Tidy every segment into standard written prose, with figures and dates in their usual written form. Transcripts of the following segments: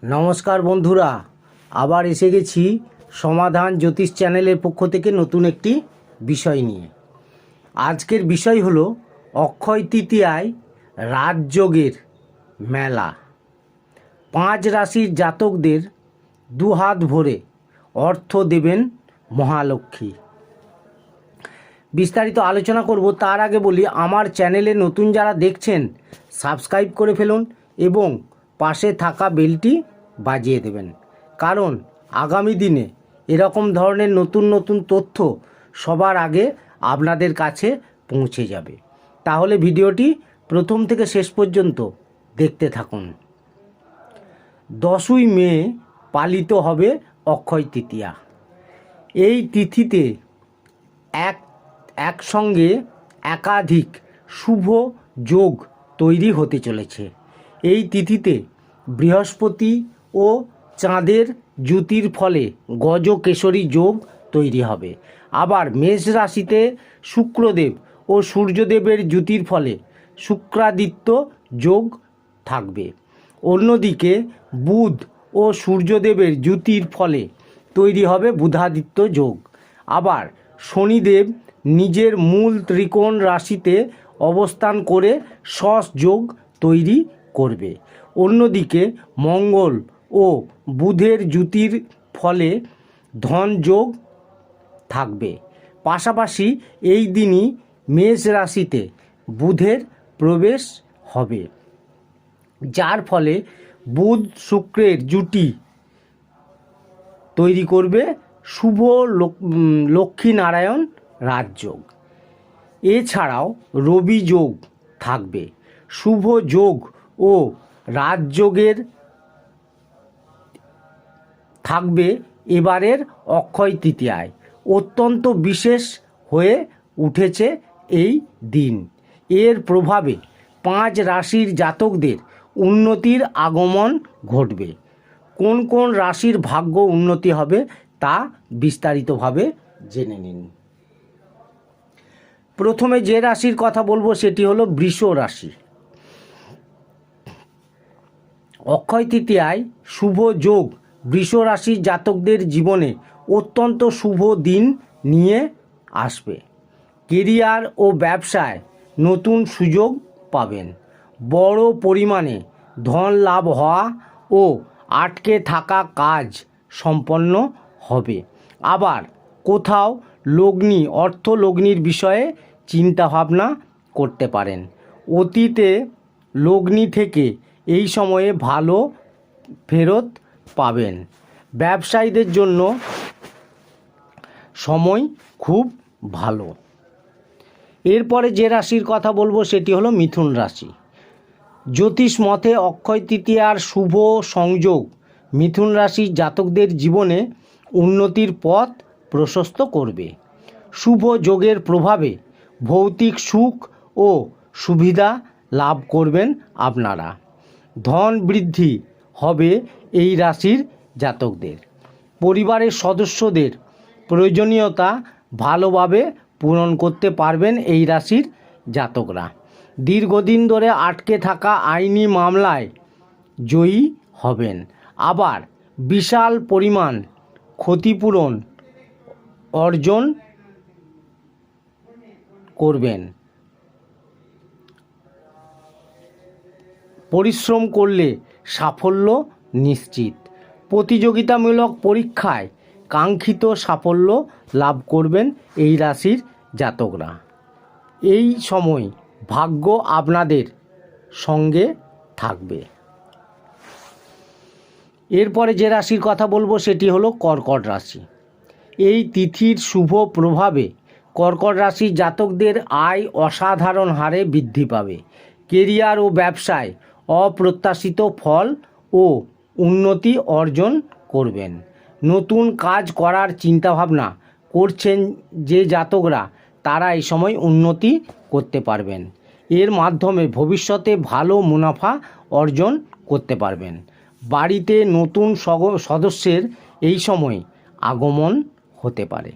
নমস্কার বন্ধুরা, আবার এসে গেছি সমাধান জ্যোতিষ চ্যানেলের পক্ষ থেকে নতুন একটি বিষয় নিয়ে। আজকের বিষয় হলো অক্ষয় তৃতীয়ায় রাজযোগের মেলা। 5 রাশির জাতকদের দুহাত ভরে অর্থ দেবেন মহালক্ষ্মী। বিস্তারিত আলোচনা করব। তার আগে বলি, আমার চ্যানেলে নতুন যারা দেখছেন সাবস্ক্রাইব করে ফেলুন এবং পাশে থাকা বেলটি বাজিয়ে দেবেন, কারণ আগামী দিনে এরকম ধরনের নতুন নতুন তথ্য সবার আগে আপনাদের কাছে পৌঁছে যাবে। তাহলে ভিডিওটি প্রথম থেকে শেষ পর্যন্ত দেখতে থাকুন। 10ই মে পালিত হবে অক্ষয় তৃতীয়া। এই তিথিতে একসঙ্গে একাধিক শুভ যোগ তৈরি হতে চলেছে। এই তিথিতে বৃহস্পতি ও চাঁদের যুতির ফলে গজকেশরী যোগ তৈরি হবে। আবার মেষ রাশিতে শুক্রদেব ও সূর্যদেবের যুতির ফলে শুক্রাদিত্য যোগ থাকবে। অন্যদিকে বুধ ও সূর্যদেবের যুতির ফলে তৈরি হবে বুধাদিত্য যোগ। আবার শনিদেব নিজের মূল ত্রিকোণ রাশিতে অবস্থান করে শশ যোগ তৈরি করবে। অন্যদিকে মঙ্গল ও বুধের যুতির ফলে ধন যোগ থাকবে। পাশাপাশি এই দিনই মেষ রাশিতে বুধের প্রবেশ হবে, যার ফলে বুধ শুক্রের জুটি তৈরি করবে শুভ লক্ষ্মীনারায়ণ রাজযোগ। এছাড়াও রবি যোগ থাকবে। শুভ যোগ ও রাজযোগের থাকবে এবারের অক্ষয় তৃতীয়ায়। অত্যন্ত বিশেষ হয়ে উঠেছে এই দিন। এর প্রভাবে 5 রাশির জাতকদের উন্নতির আগমন ঘটবে। কোন কোন রাশির ভাগ্য উন্নতি হবে তা বিস্তারিতভাবে জেনে নিন। প্রথমে যে রাশির কথা বলবো সেটি হলো বৃষ রাশি। অক্ষয় তৃতীয়ায় শুভ যোগ বৃষ রাশির জাতকদের জীবনে অত্যন্ত শুভ দিন নিয়ে আসবে। কেরিয়ার ও ব্যবসায় নতুন সুযোগ পাবেন। বড় পরিমাণে ধন লাভ হওয়া ও আটকে থাকা কাজ সম্পন্ন হবে। আবার কোথাও অর্থ লগ্নির বিষয়ে চিন্তাভাবনা করতে পারেন। অতীতে লগ্নি থেকে এই সময়ে ভালো ফেরত পাবেন। ব্যবসায়ীদের জন্য সময় খুব ভালো। এরপরে যে রাশির কথা বলবো সেটি হলো মিথুন রাশি। জ্যোতিষ মতে অক্ষয় তৃতীয়ার শুভ সংযোগ মিথুন রাশির জাতকদের জীবনে উন্নতির পথ প্রশস্ত করবে। শুভ যোগের প্রভাবে ভৌতিক সুখ ও সুবিধা লাভ করবেন আপনারা। ধন বৃদ্ধি হবে এই রাশির জাতকদের। পরিবারের সদস্যদের প্রয়োজনীয়তা ভালোভাবে পূরণ করতে পারবেন এই রাশির জাতকরা। দীর্ঘদিন ধরে আটকে থাকা আইনি মামলায় জয়ী হবেন। আবার বিশাল পরিমাণ ক্ষতিপূরণ অর্জন করবেন। পরিশ্রম করলে সাফল্য নিশ্চিত। প্রতিযোগিতামূলক পরীক্ষায় কাঙ্ক্ষিত সাফল্য লাভ করবেন এই রাশির জাতকরা। এই সময় ভাগ্য আপনাদের সঙ্গে থাকবে। এরপরে যে রাশির কথা বলবো সেটি হলো কর্কট রাশি। এই তিথির শুভ প্রভাবে কর্কট রাশির জাতকদের আয় অসাধারণ হারে বৃদ্ধি পাবে। কেরিয়ার ও ব্যবসায় অপ্রত্যাশিত ফল ও উন্নতি অর্জন করবেন। নতুন কাজ করার চিন্তাভাবনা করছেন যে জাতকরা, তারা এই সময় উন্নতি করতে পারবেন। এর মাধ্যমে ভবিষ্যতে ভালো মুনাফা অর্জন করতে পারবেন। বাড়িতে নতুন সদস্যের এই সময় আগমন হতে পারে।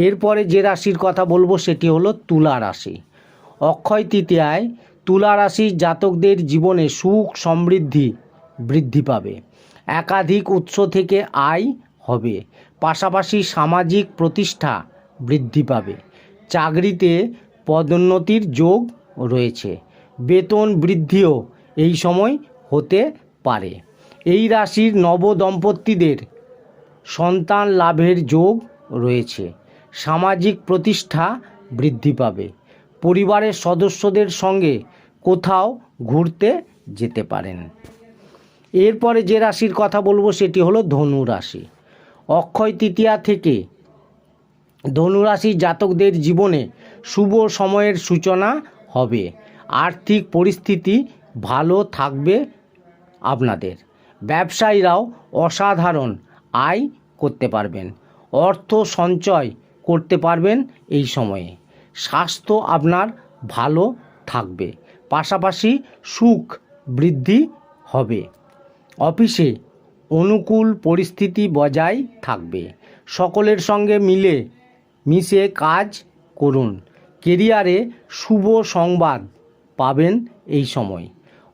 এরপরে যে রাশির কথা বলবো সেটি হলো তুলা রাশি। অক্ষয় তৃতীয়ায় তুলা রাশির জাতকদের জীবনে সুখ সমৃদ্ধি বৃদ্ধি পাবে। একাধিক উৎস থেকে আয় হবে। পাশাপাশি সামাজিক প্রতিষ্ঠা বৃদ্ধি পাবে। চাকরিতে পদোন্নতির যোগ রয়েছে। বেতন বৃদ্ধিও এই সময় হতে পারে। এই রাশির নবদম্পতিদের সন্তান লাভের যোগ রয়েছে। সামাজিক প্রতিষ্ঠা বৃদ্ধি পাবে। পরিবারের সদস্যদের সঙ্গে কোথাও ঘুরতে যেতে পারেন। এরপরে যে রাশির কথা বলবো সেটি হলো ধনু রাশি। অক্ষয় তৃতীয়া থেকে ধনুরাশির জাতকদের জীবনে শুভ সময়ের সূচনা হবে। আর্থিক পরিস্থিতি ভালো থাকবে আপনাদের। ব্যবসায়ীরাও অসাধারণ আয় করতে পারবেন। অর্থ সঞ্চয় করতে পারবেন এই সময়ে। স্বাস্থ্য আপনার ভালো থাকবে। পাশাপাশি সুখ বৃদ্ধি হবে। অফিসে অনুকূল পরিস্থিতি বজায় থাকবে। সকলের সঙ্গে মিশে কাজ করুন। কেরিয়ারে শুভ সংবাদ পাবেন এই সময়।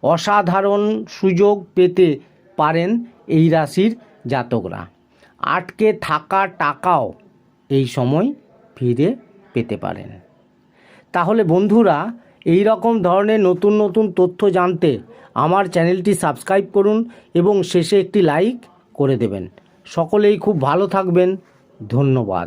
অসাধারণ সুযোগ পেতে পারেন এই রাশির জাতকরা। আটকে থাকা টাকাও এই সময় ফিরে পেতে পারেন। তাহলে বন্ধুরা, এই রকম ধরনের নতুন নতুন তথ্য জানতে আমার চ্যানেলটি সাবস্ক্রাইব করুন এবং শেষে একটি লাইক করে দেবেন। সকলেই খুব ভালো থাকবেন। ধন্যবাদ।